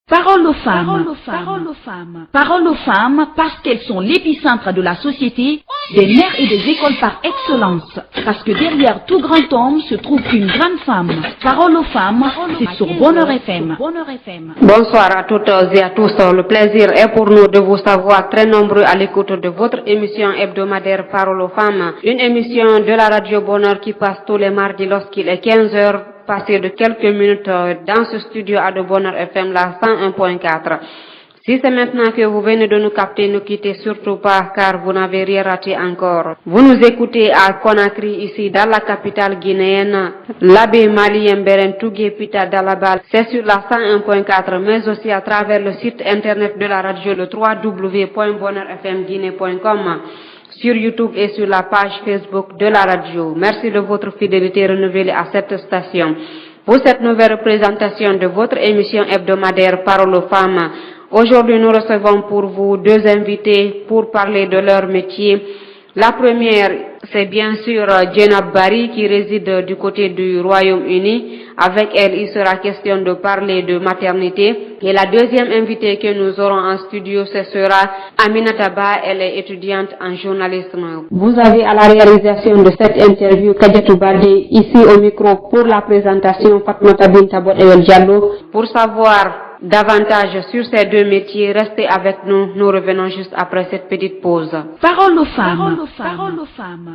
Parole aux femmes. Parole aux femmes. Parole aux femmes parce qu'elles sont l'épicentre de la société, des mères et des écoles par excellence. Parce que derrière tout grand homme se trouve une grande femme. Parole aux femmes, c'est sur Bonheur FM. Bonsoir à toutes et à tous. Le plaisir est pour nous de vous savoir très nombreux à l'écoute de votre émission hebdomadaire Parole aux femmes. Une émission de la radio Bonheur qui passe tous les mardis lorsqu'il est 15 heures. Passé de quelques minutes dans ce studio à de Bonheur FM, la 101.4. Si c'est maintenant que vous venez de nous capter, ne quittez surtout pas car vous n'avez rien raté encore. Vous nous écoutez à Conakry, ici dans la capitale guinéenne, l'abbé malien Beren Tougué Pita Dalabal. C'est sur la 101.4, mais aussi à travers le site internet de la radio, le www.bonheurfmguinée.com. Sur YouTube et sur la page Facebook de la radio. Merci de votre fidélité renouvelée à cette station. Pour cette nouvelle présentation de votre émission hebdomadaire Parole aux femmes, aujourd'hui nous recevons pour vous deux invités pour parler de leur métier. La première, c'est bien sûr Jenab Barry qui réside du côté du Royaume-Uni. Avec elle, il sera question de parler de maternité. Et la deuxième invitée que nous aurons en studio, ce sera Aminata Ba. Elle est étudiante en journalisme. Vous avez à la réalisation de cette interview Kadiatou Baldé, ici au micro pour la présentation Fatmata Binta Bodewel Diallo. Pour savoir davantage sur ces deux métiers, restez avec nous. Nous revenons juste après cette petite pause. Parole aux femmes.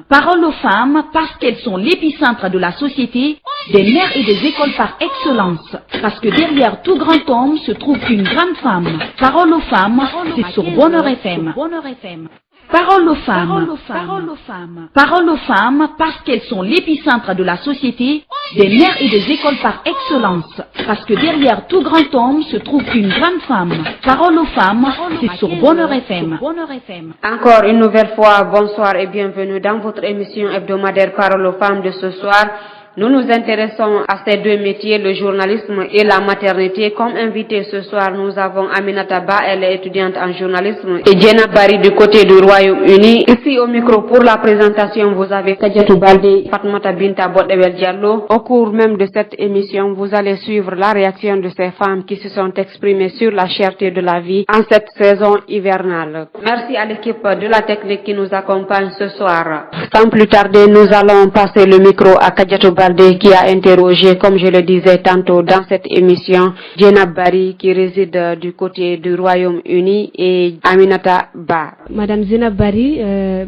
Parole aux femmes parce qu'elles sont l'épicentre de la société, des mères et des écoles par excellence. Parce que derrière tout grand homme se trouve une grande femme. Parole aux femmes, c'est sur Bonheur FM. Parole aux femmes. Parole aux femmes parce qu'elles sont l'épicentre de la société, des mères et des écoles par excellence. Parce que derrière tout grand homme se trouve une grande femme. Parole aux femmes, c'est sur Bonheur FM. Encore une nouvelle fois, bonsoir et bienvenue dans votre émission hebdomadaire Parole aux femmes de ce soir. Nous nous intéressons à ces deux métiers, le journalisme et la maternité. Comme invité ce soir, nous avons Aminata Ba, elle est étudiante en journalisme, et Jenab Barry du côté du Royaume-Uni. Ici au micro pour la présentation, vous avez Kadiatou Baldé, Fatmata Binta Bodewel Diallo. Au cours même de cette émission, vous allez suivre la réaction de ces femmes qui se sont exprimées sur la cherté de la vie en cette saison hivernale. Merci à l'équipe de la technique qui nous accompagne ce soir. Sans plus tarder, nous allons passer le micro à Kadiatou Baldé qui a interrogé, comme je le disais tantôt dans cette émission, Jenab Barry qui réside du côté du Royaume-Uni et Aminata Ba. Madame Jenab Barry,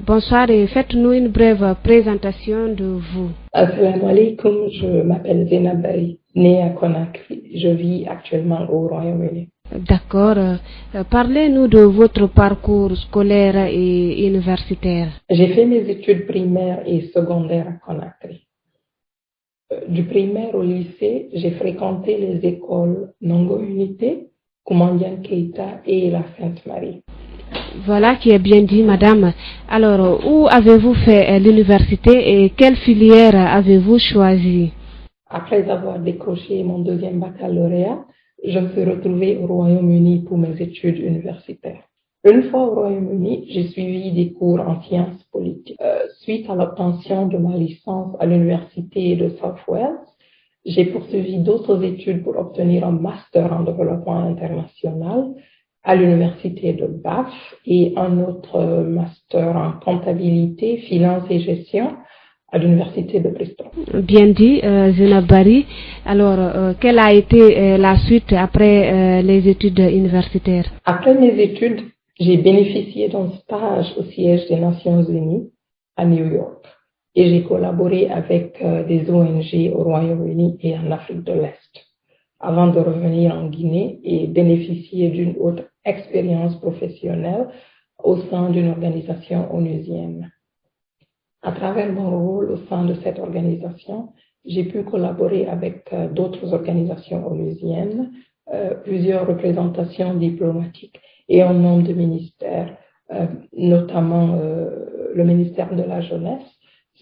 bonsoir et faites-nous une brève présentation de vous. Assalamu alaikum, je m'appelle Jenab Barry, née à Conakry. Je vis actuellement au Royaume-Uni. D'accord. Parlez-nous de votre parcours scolaire et universitaire. J'ai fait mes études primaires et secondaires à Conakry. Du primaire au lycée, j'ai fréquenté les écoles Nongo Unité, Koumandian Keita et la Sainte-Marie. Voilà qui est bien dit, madame. Alors, où avez-vous fait l'université et quelle filière avez-vous choisi? Après avoir décroché mon deuxième baccalauréat, je me suis retrouvée au Royaume-Uni pour mes études universitaires. Une fois au Royaume-Uni, j'ai suivi des cours en sciences politiques. Suite à l'obtention de ma licence à l'université de South Wales, j'ai poursuivi d'autres études pour obtenir un master en développement international à l'université de Bath et un autre master en comptabilité, finance et gestion à l'université de Bristol. Bien dit, Jenab Barry. Alors, quelle a été la suite après les études universitaires? Après mes études, j'ai bénéficié d'un stage au siège des Nations Unies à New York et j'ai collaboré avec des ONG au Royaume-Uni et en Afrique de l'Est avant de revenir en Guinée et bénéficier d'une autre expérience professionnelle au sein d'une organisation onusienne. À travers mon rôle au sein de cette organisation, j'ai pu collaborer avec d'autres organisations onusiennes, plusieurs représentations diplomatiques et un nombre de ministères, notamment le ministère de la Jeunesse,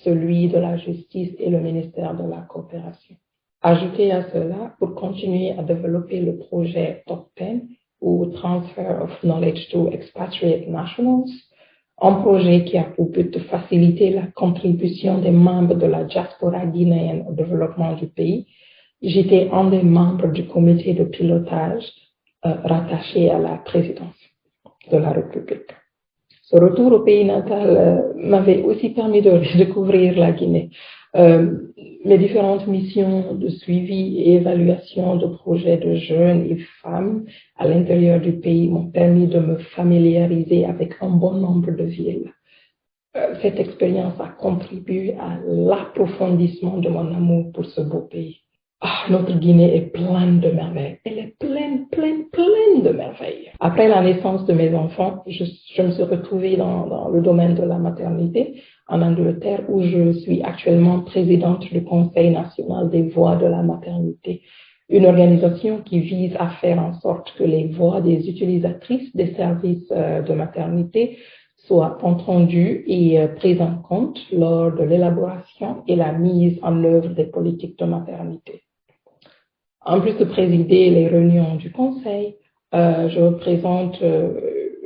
celui de la Justice et le ministère de la Coopération. Ajouté à cela, pour continuer à développer le projet Top 10 ou Transfer of Knowledge to Expatriate Nationals, un projet qui a pour but de faciliter la contribution des membres de la diaspora guinéenne au développement du pays, j'étais un des membres du comité de pilotage rattaché à la présidence de la République. Ce retour au pays natal m'avait aussi permis de redécouvrir la Guinée. Mes différentes missions de suivi et évaluation de projets de jeunes et femmes à l'intérieur du pays m'ont permis de me familiariser avec un bon nombre de villes. Cette expérience a contribué à l'approfondissement de mon amour pour ce beau pays. Notre Guinée est pleine de merveilles. Elle est pleine de merveilles. Après la naissance de mes enfants, je me suis retrouvée dans le domaine de la maternité en Angleterre, où je suis actuellement présidente du Conseil national des voix de la maternité, une organisation qui vise à faire en sorte que les voix des utilisatrices des services de maternité soient entendues et prises en compte lors de l'élaboration et la mise en œuvre des politiques de maternité. En plus de présider les réunions du Conseil, je représente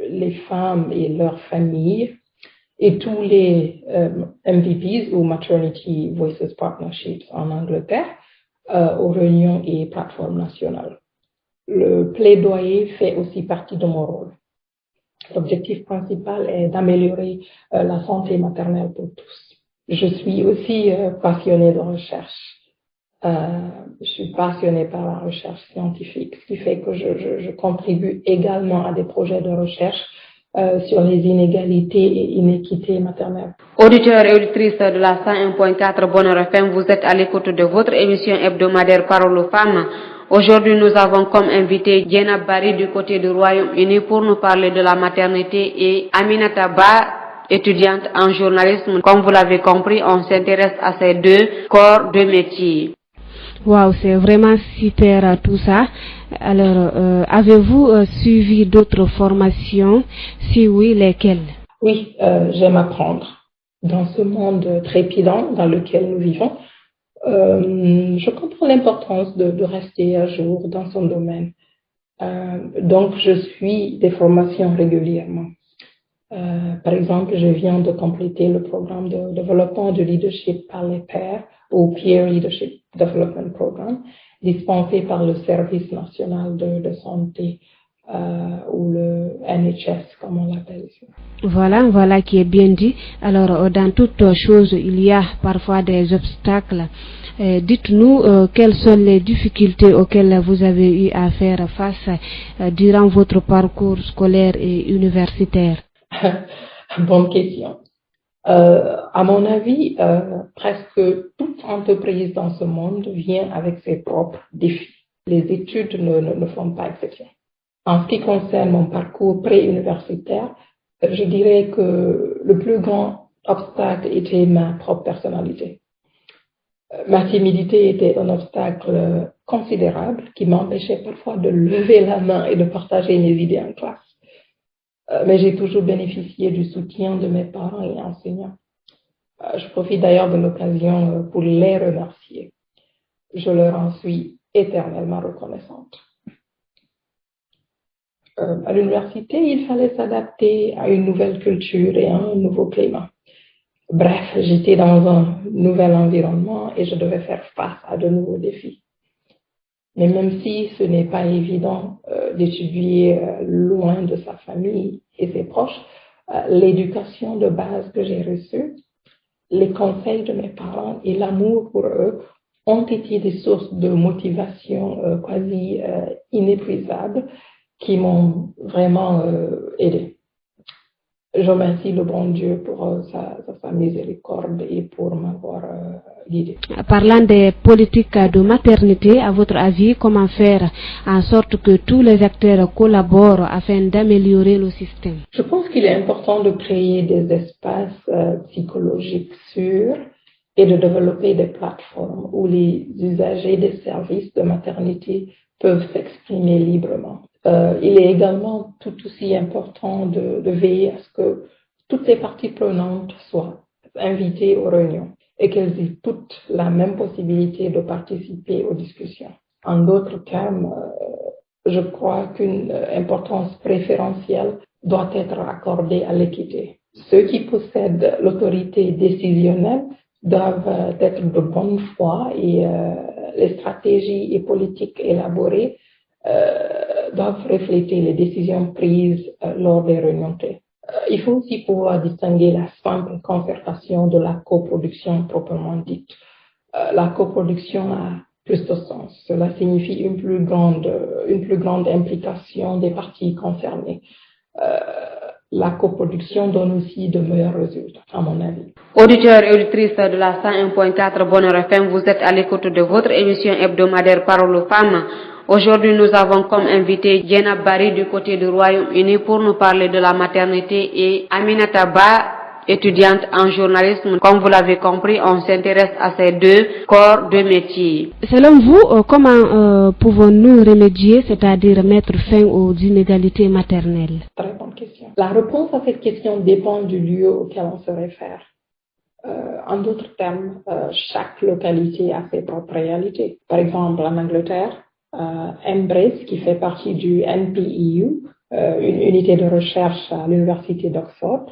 les femmes et leurs familles et tous les MVPs ou Maternity Voices Partnerships en Angleterre aux réunions et plateformes nationales. Le plaidoyer fait aussi partie de mon rôle. L'objectif principal est d'améliorer la santé maternelle pour tous. Je suis aussi passionnée de recherche. Je suis passionnée par la recherche scientifique, ce qui fait que je contribue également à des projets de recherche sur les inégalités et inéquités maternelles. Auditeurs et auditrices de la 101.4 Bonheur FM, vous êtes à l'écoute de votre émission hebdomadaire Parole aux femmes. Aujourd'hui, nous avons comme invité Diena Barry du côté du Royaume-Uni pour nous parler de la maternité et Aminata Ba, étudiante en journalisme. Comme vous l'avez compris, on s'intéresse à ces deux corps de métier. Wow, c'est vraiment super tout ça. Alors, avez-vous suivi d'autres formations? Si oui, lesquelles? Oui, j'aime apprendre. Dans ce monde trépidant dans lequel nous vivons, je comprends l'importance de rester à jour dans son domaine. Donc, je suis des formations régulièrement. Par exemple, je viens de compléter le programme de développement de leadership par les pairs ou Peer Leadership Development Program, dispensé par le Service national de santé ou le NHS, comme on l'appelle. Voilà qui est bien dit. Alors, dans toute chose, il y a parfois des obstacles. Dites-nous quelles sont les difficultés auxquelles vous avez eu à faire face durant votre parcours scolaire et universitaire. Bonne question. À mon avis, presque toute entreprise dans ce monde vient avec ses propres défis. Les études ne font pas exception. En ce qui concerne mon parcours préuniversitaire, je dirais que le plus grand obstacle était ma propre personnalité. Ma timidité était un obstacle considérable qui m'empêchait parfois de lever la main et de partager mes idées en classe. Mais j'ai toujours bénéficié du soutien de mes parents et enseignants. Je profite d'ailleurs de l'occasion pour les remercier. Je leur en suis éternellement reconnaissante. À l'université, il fallait s'adapter à une nouvelle culture et à un nouveau climat. Bref, j'étais dans un nouvel environnement et je devais faire face à de nouveaux défis. Mais même si ce n'est pas évident d'étudier loin de sa famille et ses proches, l'éducation de base que j'ai reçue, les conseils de mes parents et l'amour pour eux ont été des sources de motivation quasi inépuisables qui m'ont vraiment aidé. Je remercie le bon Dieu pour sa miséricorde et pour m'avoir guidé. Parlant des politiques de maternité, à votre avis, comment faire en sorte que tous les acteurs collaborent afin d'améliorer le système? Je pense qu'il est important de créer des espaces psychologiques sûrs et de développer des plateformes où les usagers des services de maternité peuvent s'exprimer librement. Il est également tout aussi important de veiller à ce que toutes les parties prenantes soient invitées aux réunions et qu'elles aient toutes la même possibilité de participer aux discussions. En d'autres termes, je crois qu'une importance préférentielle doit être accordée à l'équité. Ceux qui possèdent l'autorité décisionnelle doivent être de bonne foi et les stratégies et politiques élaborées doivent refléter les décisions prises lors des réunions clés. Il faut aussi pouvoir distinguer la simple concertation de la coproduction proprement dite. La coproduction a plus de sens. Cela signifie une plus grande implication des parties concernées. La coproduction donne aussi de meilleurs résultats, à mon avis. Auditeurs et auditrices de la 101.4 Bonheur FM, vous êtes à l'écoute de votre émission hebdomadaire Parole aux femmes. Aujourd'hui, nous avons comme invité Jenab Barry du côté du Royaume-Uni pour nous parler de la maternité et Aminata Ba, étudiante en journalisme. Comme vous l'avez compris, on s'intéresse à ces deux corps de métier. Selon vous, comment pouvons-nous remédier, c'est-à-dire mettre fin aux inégalités maternelles? Très bonne question. La réponse à cette question dépend du lieu auquel on se réfère. En d'autres termes, chaque localité a ses propres réalités. Par exemple, en Angleterre, Embrace, qui fait partie du NPEU, une unité de recherche à l'université d'Oxford,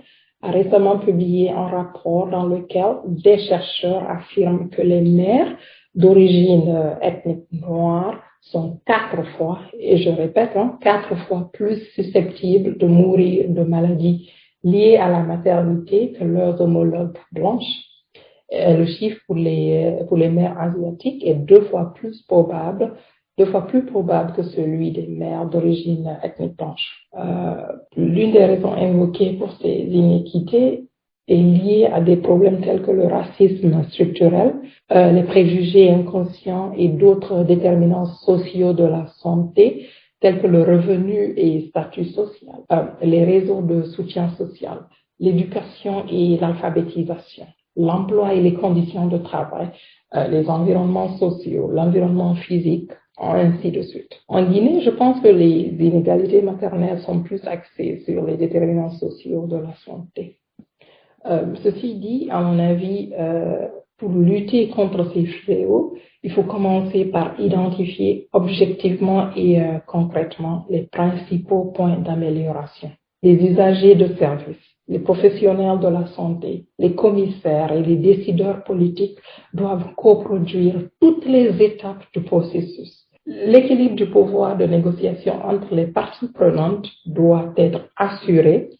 a récemment publié un rapport dans lequel des chercheurs affirment que les mères d'origine ethnique noire sont 4 fois, et je répète, 4 fois plus susceptibles de mourir de maladies liées à la maternité que leurs homologues blanches. Le chiffre pour les mères asiatiques est 2 fois plus probable que celui des mères d'origine ethnique blanche. L'une des raisons invoquées pour ces inéquités est liée à des problèmes tels que le racisme structurel, les préjugés inconscients et d'autres déterminants sociaux de la santé, tels que le revenu et statut social, les réseaux de soutien social, l'éducation et l'alphabétisation, l'emploi et les conditions de travail, les environnements sociaux, l'environnement physique, ainsi de suite. En Guinée, je pense que les inégalités maternelles sont plus axées sur les déterminants sociaux de la santé. Ceci dit, à mon avis, pour lutter contre ces fléaux, il faut commencer par identifier objectivement et concrètement les principaux points d'amélioration. Les usagers de services, les professionnels de la santé, les commissaires et les décideurs politiques doivent coproduire toutes les étapes du processus. L'équilibre du pouvoir de négociation entre les parties prenantes doit être assuré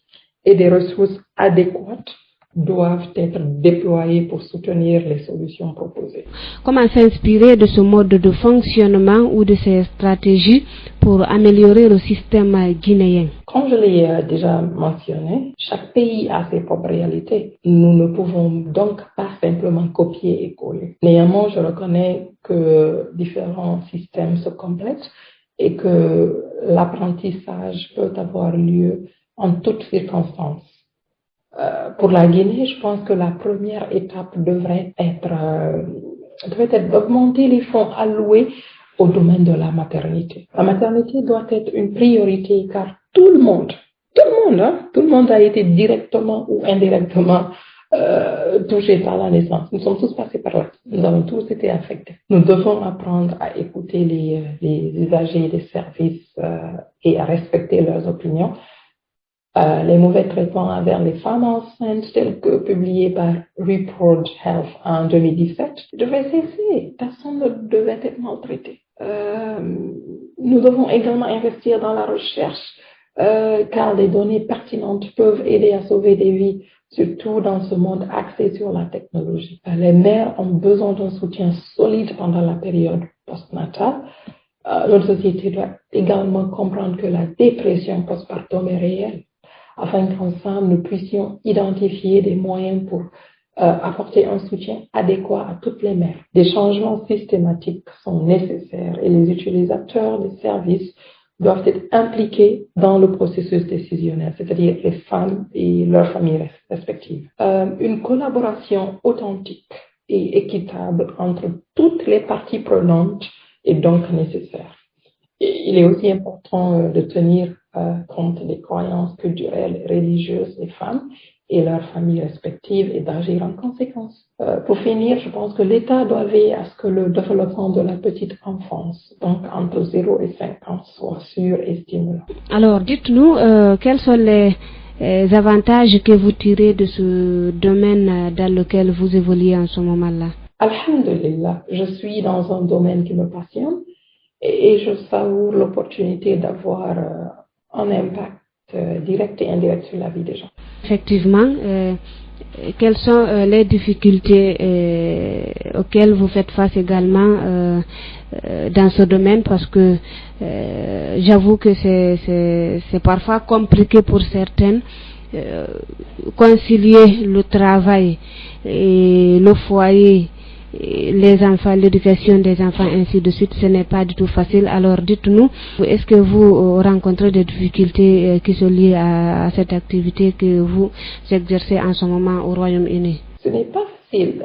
et des ressources adéquates doivent être déployées pour soutenir les solutions proposées. Comment s'inspirer de ce mode de fonctionnement ou de ces stratégies pour améliorer le système guinéen? Comme je l'ai déjà mentionné, chaque pays a ses propres réalités. Nous ne pouvons donc pas simplement copier et coller. Néanmoins, je reconnais que différents systèmes se complètent et que l'apprentissage peut avoir lieu en toutes circonstances. Pour la Guinée, je pense que la première étape devrait être d'augmenter les fonds alloués au domaine de la maternité. La maternité doit être une priorité car tout le monde a été directement ou indirectement touché par la naissance. Nous sommes tous passés par là. Nous avons tous été affectés. Nous devons apprendre à écouter les usagers des services et à respecter leurs opinions. Les mauvais traitements envers les femmes enceintes tels que publiés par Report Health en 2017 devaient cesser. Personne ne devait être maltraité. Nous devons également investir dans la recherche car les données pertinentes peuvent aider à sauver des vies, surtout dans ce monde axé sur la technologie. Les mères ont besoin d'un soutien solide pendant la période postnatale. Notre société doit également comprendre que la dépression postpartum est réelle, afin qu'ensemble nous puissions identifier des moyens pour apporter un soutien adéquat à toutes les mères. Des changements systématiques sont nécessaires et les utilisateurs des services doivent être impliqués dans le processus décisionnel, c'est-à-dire les femmes et leurs familles respectives. Une collaboration authentique et équitable entre toutes les parties prenantes est donc nécessaire. Et il est aussi important de tenir compte des croyances culturelles et religieuses des femmes et leurs familles respectives et d'agir en conséquence. Pour finir, je pense que l'État doit veiller à ce que le développement de la petite enfance, donc entre 0 et 5 ans, soit sûr et stimulant. Alors, dites-nous, quels sont les avantages que vous tirez de ce domaine dans lequel vous évoluez en ce moment-là? Alhamdulillah, je suis dans un domaine qui me passionne et je savoure l'opportunité d'avoir un impact direct et indirect sur la vie des gens. Effectivement, quelles sont les difficultés auxquelles vous faites face également dans ce domaine, parce que j'avoue que c'est parfois compliqué pour certaines concilier le travail et le foyer, les enfants, l'éducation des enfants, ainsi de suite. Ce n'est pas du tout facile. Alors dites-nous, est-ce que vous rencontrez des difficultés qui sont liées à cette activité que vous exercez en ce moment au Royaume-Uni? Ce n'est pas facile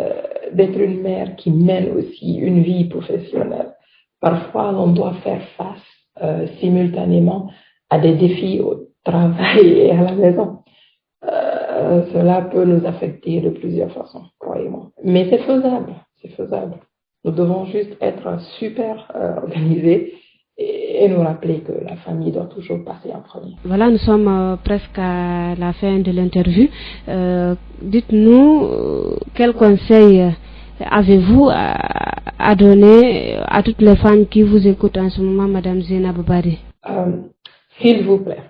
d'être une mère qui mène aussi une vie professionnelle. Parfois, on doit faire face simultanément à des défis au travail et à la maison. Cela peut nous affecter de plusieurs façons, croyez-moi. Mais c'est faisable. C'est faisable. Nous devons juste être super organisés et nous rappeler que la famille doit toujours passer en premier. Voilà, nous sommes presque à la fin de l'interview. Dites-nous, quel conseil avez-vous à donner à toutes les femmes qui vous écoutent en ce moment, Madame Zainab Bari? S'il vous plaît,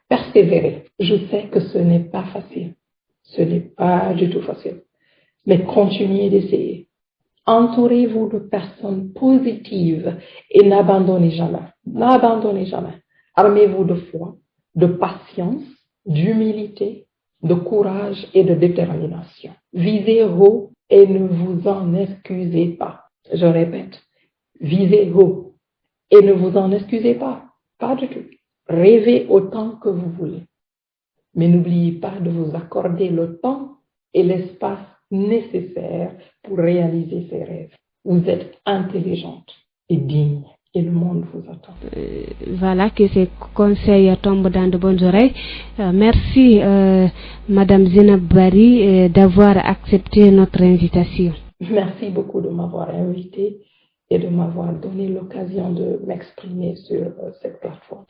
persévérez. Je sais que ce n'est pas facile. Ce n'est pas du tout facile. Mais continuez d'essayer. Entourez-vous de personnes positives et n'abandonnez jamais. N'abandonnez jamais. Armez-vous de foi, de patience, d'humilité, de courage et de détermination. Visez haut et ne vous en excusez pas. Je répète, visez haut et ne vous en excusez pas. Pas du tout. Rêvez autant que vous voulez. Mais n'oubliez pas de vous accorder le temps et l'espace nécessaire pour réaliser ses rêves. Vous êtes intelligente et digne et le monde vous attend. Voilà, que ces conseils tombent dans de bonnes oreilles. Merci Madame Zainab Bari d'avoir accepté notre invitation. Merci beaucoup de m'avoir invité et de m'avoir donné l'occasion de m'exprimer sur cette plateforme.